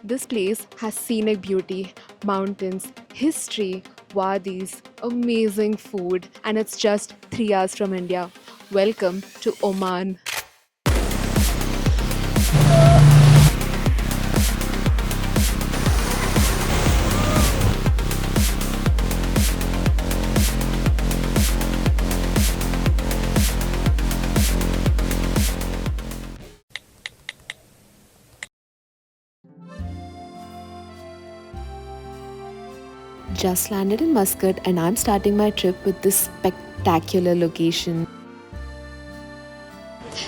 This place has scenic beauty, mountains, history, wadis, amazing food, and it's just 3 hours from India. Welcome to Oman. Just landed in Muscat, and I'm starting my trip with this spectacular location.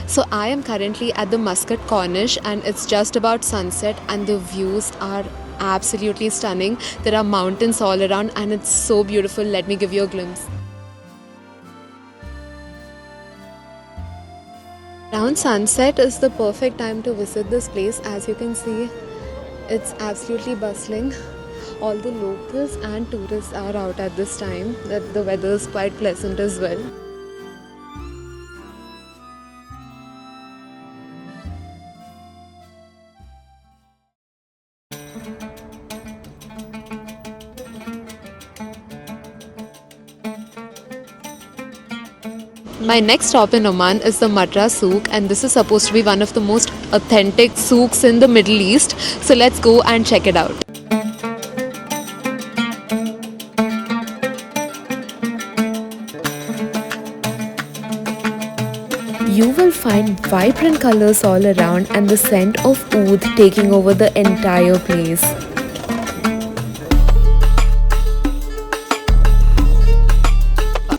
So I am currently at the Muscat Corniche, and it's just about sunset, and the views are absolutely stunning. There are mountains all around, and it's so beautiful. Let me give you a glimpse. Around sunset is the perfect time to visit this place. As you can see, it's absolutely bustling. All the locals and tourists are out at this time. That the weather is quite pleasant as well. My next stop in Oman is the Matra Souk, and this is supposed to be one of the most authentic souks in the Middle East. So let's go and check it out. You will find vibrant colors all around and the scent of oud taking over the entire place.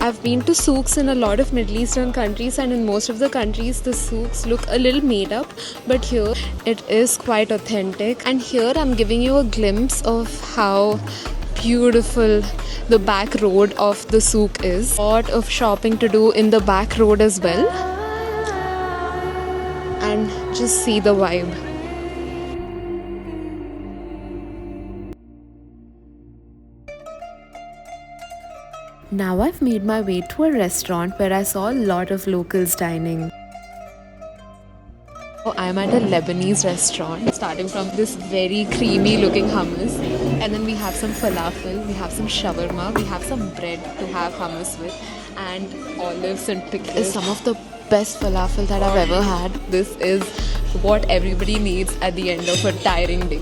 I've been to souks in a lot of Middle Eastern countries, and in most of the countries the souks look a little made up, but here it is quite authentic. And here I'm giving you a glimpse of how beautiful the back road of the souk is. A lot of shopping to do in the back road as well. And just see the vibe. Now I've made my way to a restaurant where I saw a lot of locals dining. I'm at a Lebanese restaurant, starting from this very creamy looking hummus, and then we have some falafel, we have some shawarma, we have some bread to have hummus with, and olives and pickles. It's some of the best falafel that I've ever had. This is what everybody needs at the end of a tiring day.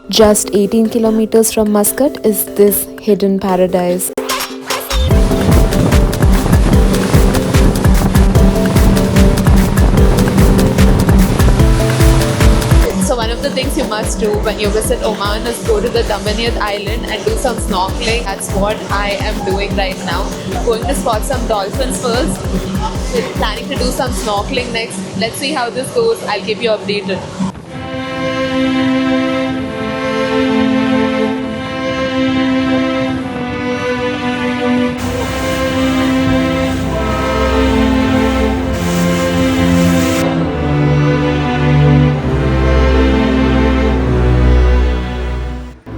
Just 18 kilometers from Muscat is this hidden paradise. So one of the things you must do when you visit Oman is go to the Damaniyat Island and do some snorkeling. That's what I am doing right now. Going to spot some dolphins first. Planning to do some snorkeling next. Let's see how this goes. I'll keep you updated.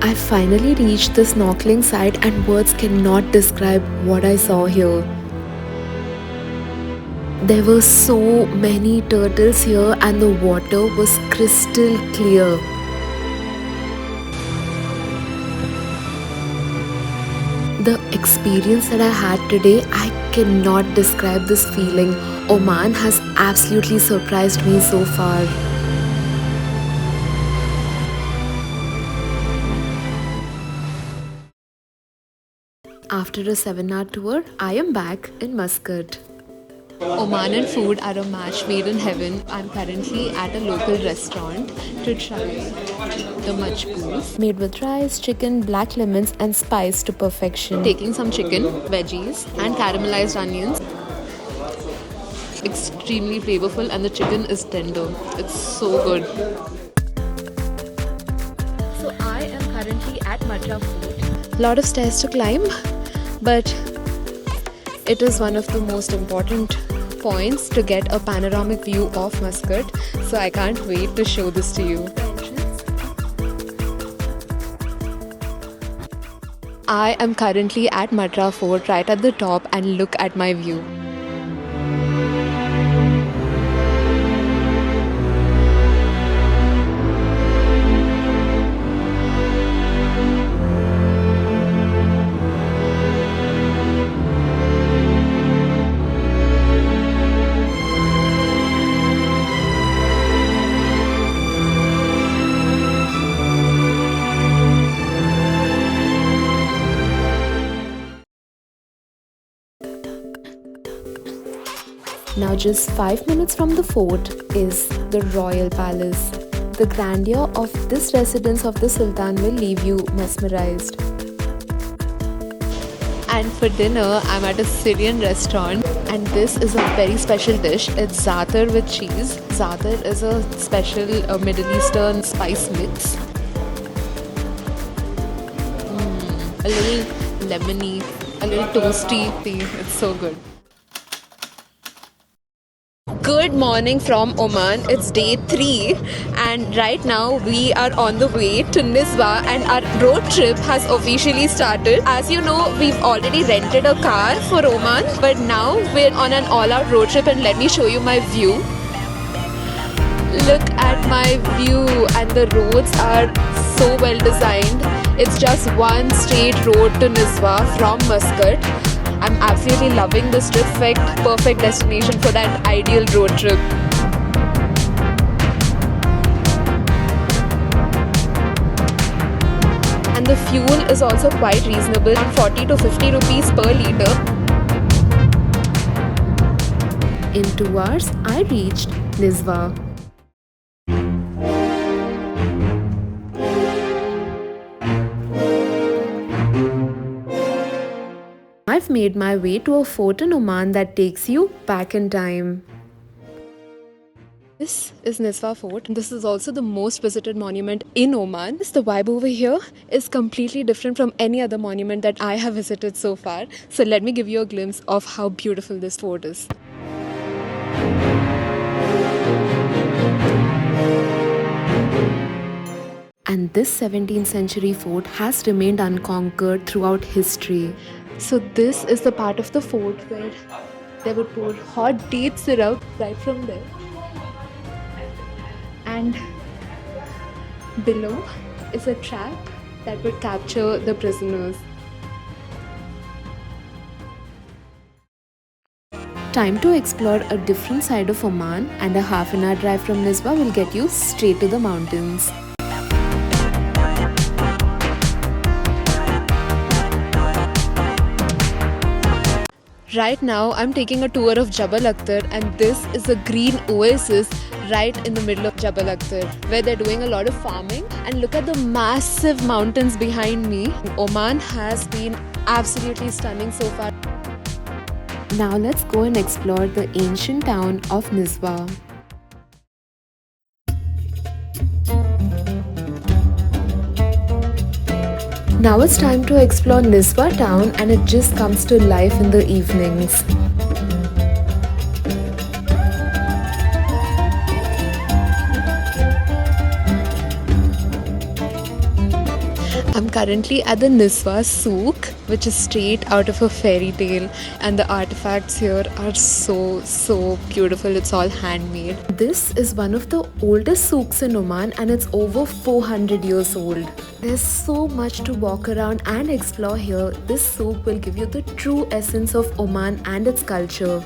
I finally reached the snorkeling site, and words cannot describe what I saw here. There were so many turtles here, and the water was crystal clear. The experience that I had today, I cannot describe this feeling. Oman has absolutely surprised me so far. After a 7-hour tour, I am back in Muscat. Oman and food are a match made in heaven. I'm currently at a local restaurant to try the majboos, made with rice, chicken, black lemons and spice to perfection. Taking some chicken, veggies and caramelized onions. Extremely flavorful, and the chicken is tender. It's so good. So I am currently at Matra Fort. Lot of stairs to climb, but it is one of the most important points to get a panoramic view of Muscat. So I can't wait to show this to you. I am currently at Matra Fort, right at the top, and look at my view. Now just 5 minutes from the fort is the Royal Palace. The grandeur of this residence of the Sultan will leave you mesmerized. And for dinner, I'm at a Syrian restaurant and this is a very special dish. It's za'atar with cheese. Za'atar is a special Middle Eastern spice mix. A little lemony, a little toasty. It's so good. Good morning from Oman. It's day 3 and right now we are on the way to Nizwa and our road trip has officially started. As you know, we've already rented a car for Oman, but now we're on an all-out road trip and let me show you my view. Look at my view and the roads are so well designed. It's just one straight road to Nizwa from Muscat. I'm absolutely loving this trip. Perfect destination for that ideal road trip. And the fuel is also quite reasonable, 40 to 50 rupees per litre. In 2 hours, I reached Nizwa. I've made my way to a fort in Oman that takes you back in time. This is Nizwa Fort. This is also the most visited monument in Oman. The vibe over here is completely different from any other monument that I have visited so far. So let me give you a glimpse of how beautiful this fort is. And this 17th century fort has remained unconquered throughout history. So this is the part of the fort where they would pour hot date syrup right from there. And below is a trap that would capture the prisoners. Time to explore a different side of Oman, and a half-an-hour drive from Nizwa will get you straight to the mountains. Right now, I'm taking a tour of Jabal Akhtar and this is a green oasis right in the middle of Jabal Akhtar where they're doing a lot of farming. And look at the massive mountains behind me. Oman has been absolutely stunning so far. Now let's go and explore the ancient town of Nizwa. Now it's time to explore Nizwa town and it just comes to life in the evenings. I'm currently at the Nizwa Souk, which is straight out of a fairy tale, and the artifacts here are so beautiful. It's all handmade. This is one of the oldest souks in Oman and it's over 400 years old. There's so much to walk around and explore here. This souk will give you the true essence of Oman and its culture.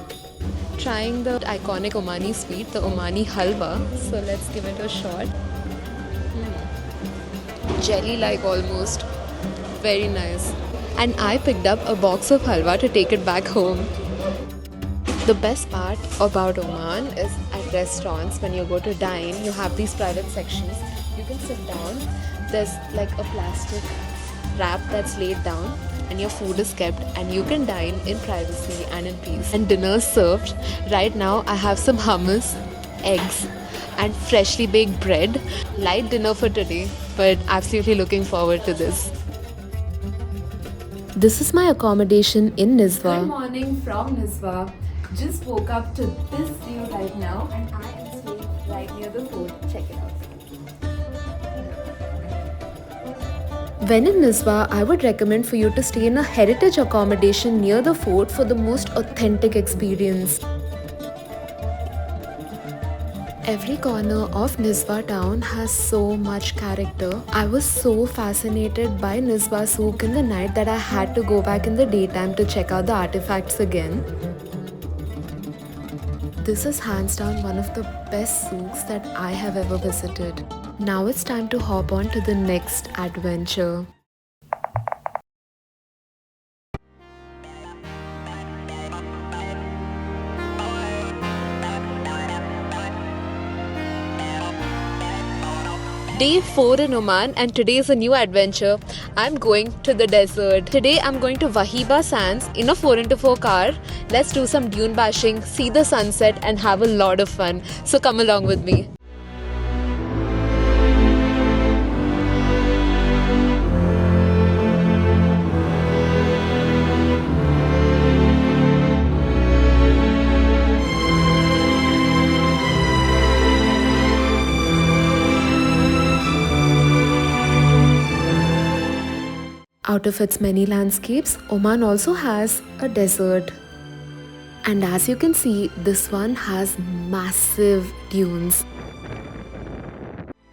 Trying the iconic Omani sweet, the Omani halwa. So let's give it a shot. Jelly-like almost. Very nice. And I picked up a box of halwa to take it back home. The best part about Oman is at restaurants, when you go to dine, you have these private sections. You can sit down. There's like a plastic wrap that's laid down and your food is kept and you can dine in privacy and in peace. And dinner's served. Right now I have some hummus, eggs and freshly baked bread. Light dinner for today, but absolutely looking forward to this. This is my accommodation in Nizwa. Good morning from Nizwa. Just woke up to this view right now and I am staying right near the fort. Check it out. When in Nizwa, I would recommend for you to stay in a heritage accommodation near the fort for the most authentic experience. Every corner of Nizwa town has so much character. I was so fascinated by Nizwa Souk in the night that I had to go back in the daytime to check out the artifacts again. This is hands down one of the best souks that I have ever visited. Now it's time to hop on to the next adventure. Day 4 in Oman, and today is a new adventure. I'm going to the desert. Today I'm going to Wahiba Sands in a 4x4 car. Let's do some dune bashing, see the sunset, and have a lot of fun. So come along with me. Out of its many landscapes, Oman also has a desert. And as you can see, this one has massive dunes.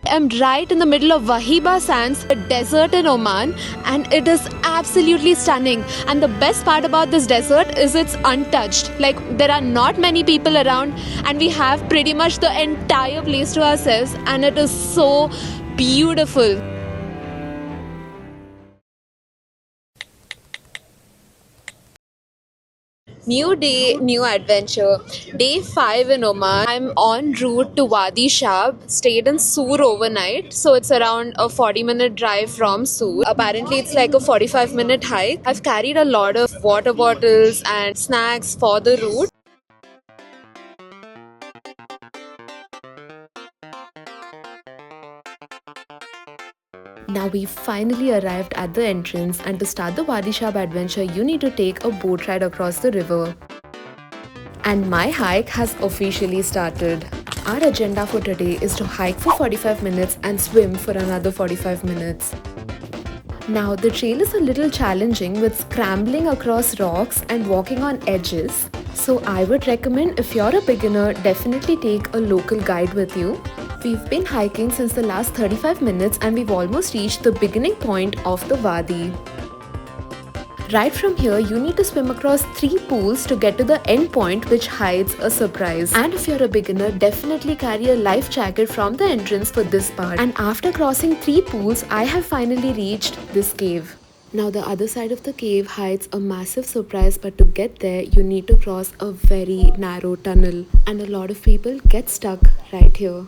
I'm right in the middle of Wahiba Sands, a desert in Oman, and it is absolutely stunning. And the best part about this desert is it's untouched. Like, there are not many people around, and we have pretty much the entire place to ourselves, and it is so beautiful. New day, new adventure. Day 5 in Oman. I'm en route to Wadi Shab. Stayed in Sur overnight. So it's around a 40-minute drive from Sur. Apparently it's like a 45-minute hike. I've carried a lot of water bottles and snacks for the route. Now we finally arrived at the entrance, and to start the Wadi Shab adventure, you need to take a boat ride across the river. And my hike has officially started. Our agenda for today is to hike for 45 minutes and swim for another 45 minutes. Now the trail is a little challenging with scrambling across rocks and walking on edges. So I would recommend, if you're a beginner, definitely take a local guide with you. We've been hiking since the last 35 minutes and we've almost reached the beginning point of the wadi. Right from here, you need to swim across 3 pools to get to the end point, which hides a surprise. And if you're a beginner, definitely carry a life jacket from the entrance for this part. And after crossing 3 pools, I have finally reached this cave. Now the other side of the cave hides a massive surprise, but to get there, you need to cross a very narrow tunnel. And a lot of people get stuck right here.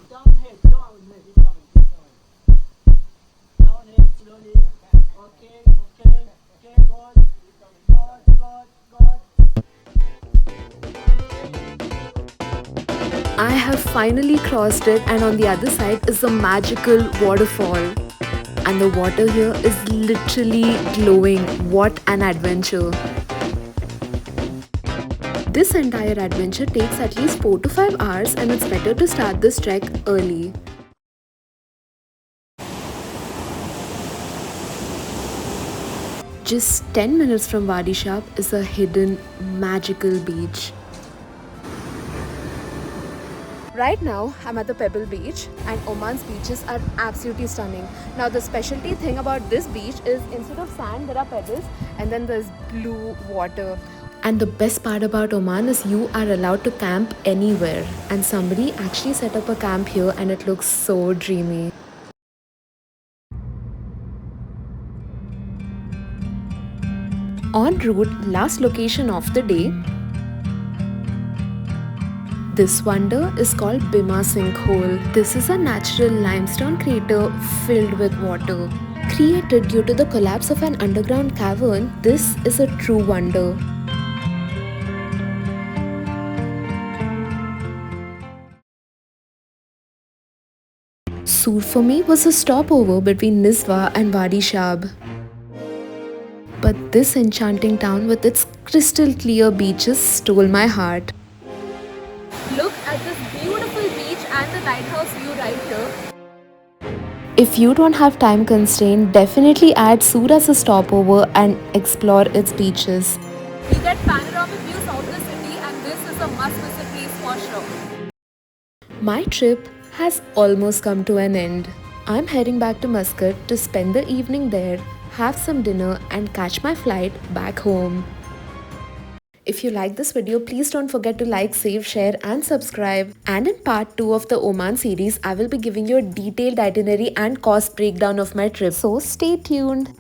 I have finally crossed it, and on the other side is a magical waterfall. And the water here is literally glowing. What an adventure! This entire adventure takes at least 4 to 5 hours, and it's better to start this trek early. Just 10 minutes from Wadi Shab is a hidden magical beach. Right now, I'm at the Pebble Beach, and Oman's beaches are absolutely stunning. Now, the specialty thing about this beach is instead of sand, there are pebbles, and then there's blue water. And the best part about Oman is you are allowed to camp anywhere. And somebody actually set up a camp here, and it looks so dreamy. En route, last location of the day. This wonder is called Bima Sinkhole. This is a natural limestone crater filled with water. Created due to the collapse of an underground cavern, this is a true wonder. Sur for me was a stopover between Nizwa and Wadi Shab. But this enchanting town with its crystal clear beaches stole my heart. Look at this beautiful beach and the lighthouse view right here. If you don't have time constraint, definitely add Sur as a stopover and explore its beaches. You get panoramic views of the city, and this is a must-visit place for sure. My trip has almost come to an end. I'm heading back to Muscat to spend the evening there, have some dinner, and catch my flight back home. If you like this video, please don't forget to like, save, share and subscribe. And in part 2 of the Oman series, I will be giving you a detailed itinerary and cost breakdown of my trip. So stay tuned.